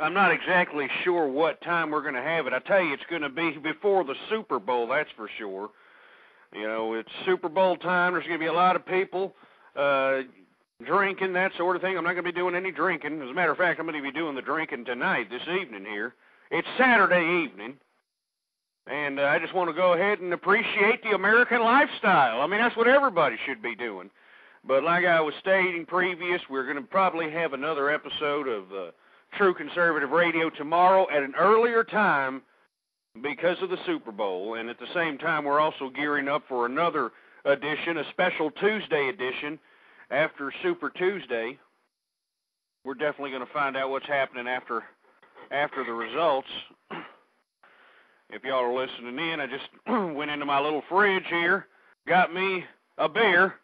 I'm not exactly sure what time we're going to have it. I tell you, it's going to be before the Super Bowl, that's for sure. You know, it's Super Bowl time. There's going to be a lot of people drinking, that sort of thing. I'm not going to be doing any drinking. As a matter of fact, I'm going to be doing the drinking tonight, this evening here. It's Saturday evening, and I just want to go ahead and appreciate the American lifestyle. I mean, that's what everybody should be doing. But like I was stating previous, we're going to probably have another episode of True Conservative Radio tomorrow at an earlier time because of the Super Bowl. And at the same time, we're also gearing up for another edition, a special Tuesday edition after Super Tuesday. We're definitely going to find out what's happening after the results. If y'all are listening in, I just went into my little fridge here, got me a beer.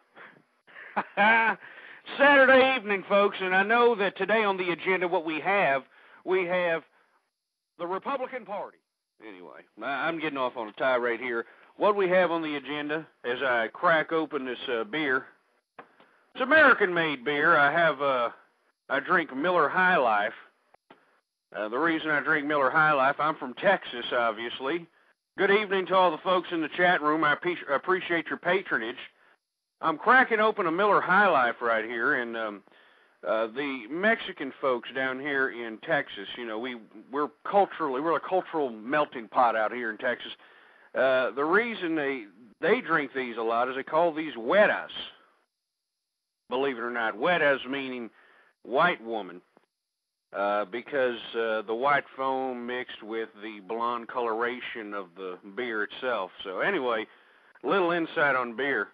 Saturday evening, folks, and I know that today on the agenda what we have the Republican Party. Anyway, I'm getting off on a tirade here. What we have on the agenda as I crack open this beer, it's American-made beer. I drink Miller High Life. The reason I drink Miller High Life, I'm from Texas, obviously. Good evening to all the folks in the chat room. I appreciate your patronage. I'm cracking open a Miller High Life right here, and the Mexican folks down here in Texas, you know, we're a cultural melting pot out here in Texas. The reason they drink these a lot is they call these hueras. Believe it or not, hueras meaning white woman, because the white foam mixed with the blonde coloration of the beer itself. So anyway, a little insight on beer.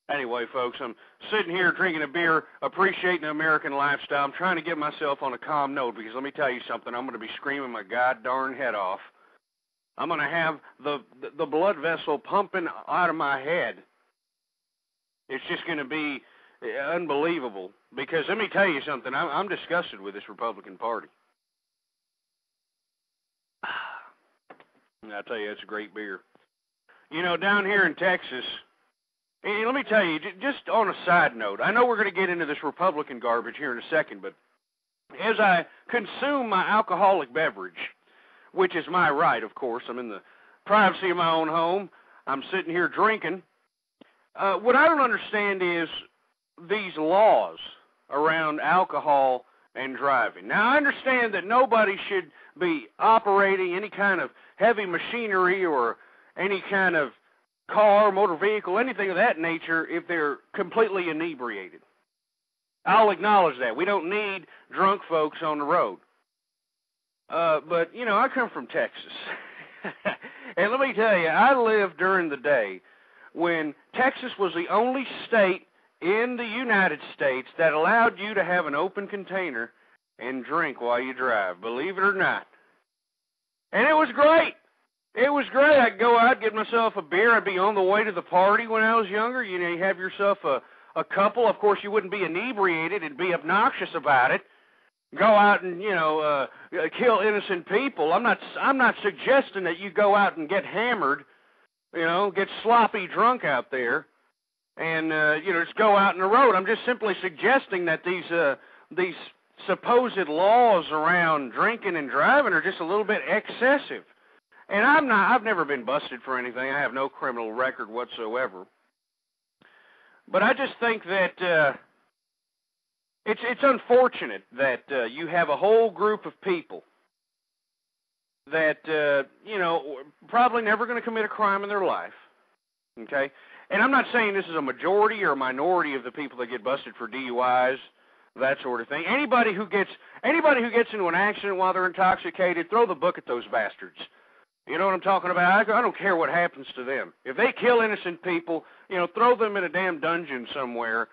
Anyway, folks, I'm sitting here drinking a beer, appreciating the American lifestyle. I'm trying to get myself on a calm note because let me tell you something. I'm going to be screaming my god-darn head off. I'm going to have the blood vessel pumping out of my head. It's just going to be unbelievable because let me tell you something. I'm disgusted with this Republican Party. I tell you, it's a great beer. You know, down here in Texas, and let me tell you, just on a side note, I know we're going to get into this Republican garbage here in a second, but as I consume my alcoholic beverage, which is my right, of course, I'm in the privacy of my own home, I'm sitting here drinking, what I don't understand is these laws around alcohol and driving. Now, I understand that nobody should be operating any kind of heavy machinery or any kind of car, motor vehicle, anything of that nature if they're completely inebriated. I'll acknowledge that. We don't need drunk folks on the road. But, you know, I come from Texas. And let me tell you, I lived during the day when Texas was the only state in the United States that allowed you to have an open container and drink while you drive, believe it or not. And it was great. It was great. I'd go out, get myself a beer. I'd be on the way to the party when I was younger. You know, you have yourself a couple. Of course, you wouldn't be inebriated and be obnoxious about it. Go out and, you know, kill innocent people. I'm not suggesting that you go out and get hammered, you know, get sloppy drunk out there and, you know, just go out on the road. I'm just simply suggesting that these supposed laws around drinking and driving are just a little bit excessive. And I've never been busted for anything. I have no criminal record whatsoever. But I just think that it's unfortunate that you have a whole group of people that, you know, probably never going to commit a crime in their life, okay? And I'm not saying this is a majority or a minority of the people that get busted for DUIs, that sort of thing. Anybody who gets into an accident while they're intoxicated, throw the book at those bastards. You know what I'm talking about? I don't care what happens to them. If they kill innocent people, you know, throw them in a damn dungeon somewhere,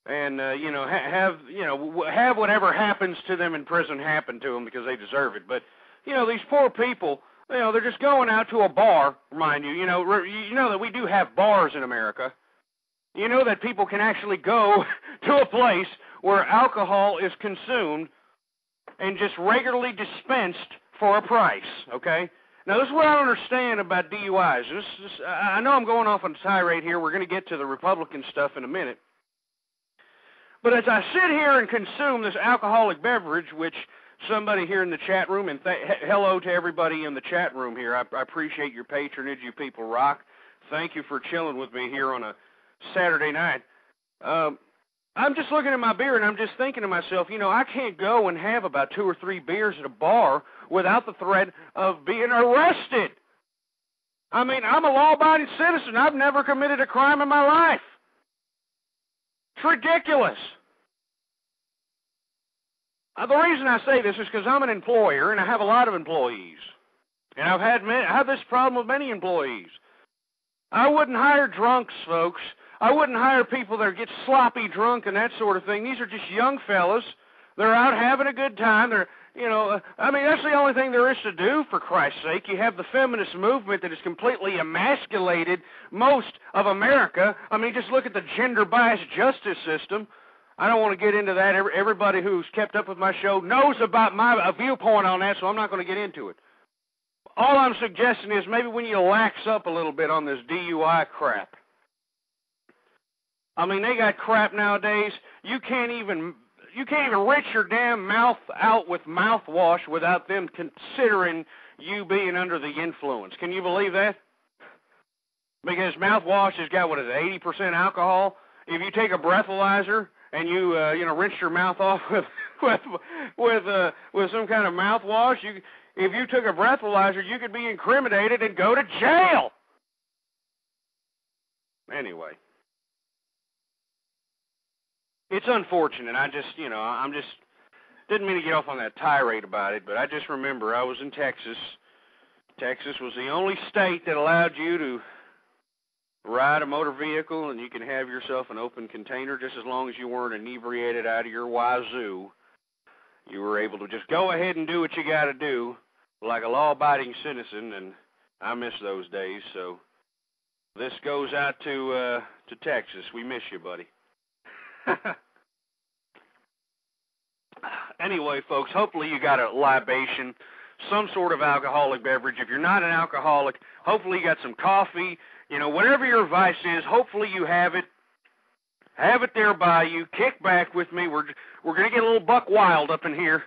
and you know, have whatever happens to them in prison happen to them because they deserve it. But you know, these poor people, you know, they're just going out to a bar, mind you. You know that we do have bars in America. You know that people can actually go to a place where alcohol is consumed and just regularly dispensed for a price. Okay. Now, this is what I don't understand about DUIs. I know I'm going off on a tirade here. We're going to get to the Republican stuff in a minute. But as I sit here and consume this alcoholic beverage, which somebody here in the chat room, and hello to everybody in the chat room here. I appreciate your patronage. You people rock. Thank you for chilling with me here on a Saturday night. I'm just looking at my beer, and I'm just thinking to myself, you know, I can't go and have about 2 or 3 beers at a bar without the threat of being arrested. I mean, I'm a law-abiding citizen. I've never committed a crime in my life. It's ridiculous. The reason I say this is because I'm an employer, and I have a lot of employees. And I have this problem with many employees. I wouldn't hire drunks, folks. I wouldn't hire people that get sloppy drunk and that sort of thing. These are just young fellas. They're out having a good time. They're, you know, I mean, that's the only thing there is to do, for Christ's sake. You have the feminist movement that has completely emasculated most of America. I mean, just look at the gender-biased justice system. I don't want to get into that. Everybody who's kept up with my show knows about my viewpoint on that, so I'm not going to get into it. All I'm suggesting is maybe when you lax up a little bit on this DUI crap. I mean, they got crap nowadays. You can't even rinse your damn mouth out with mouthwash without them considering you being under the influence. Can you believe that? Because mouthwash has got, what is it, 80% alcohol? If you take a breathalyzer and you rinse your mouth off with some kind of mouthwash, if you took a breathalyzer, you could be incriminated and go to jail. Anyway, it's unfortunate. I'm just didn't mean to get off on that tirade about it, but I just remember I was in Texas. Texas was the only state that allowed you to ride a motor vehicle, and you can have yourself an open container just as long as you weren't inebriated out of your wazoo. You were able to just go ahead and do what you got to do like a law-abiding citizen, and I miss those days. So this goes out to Texas. We miss you, buddy. Anyway, folks, hopefully you got a libation, some sort of alcoholic beverage. If you're not an alcoholic, hopefully you got some coffee. You know, whatever your vice is, hopefully you have it. Have it there by you. Kick back with me. We're going to get a little buck wild up in here.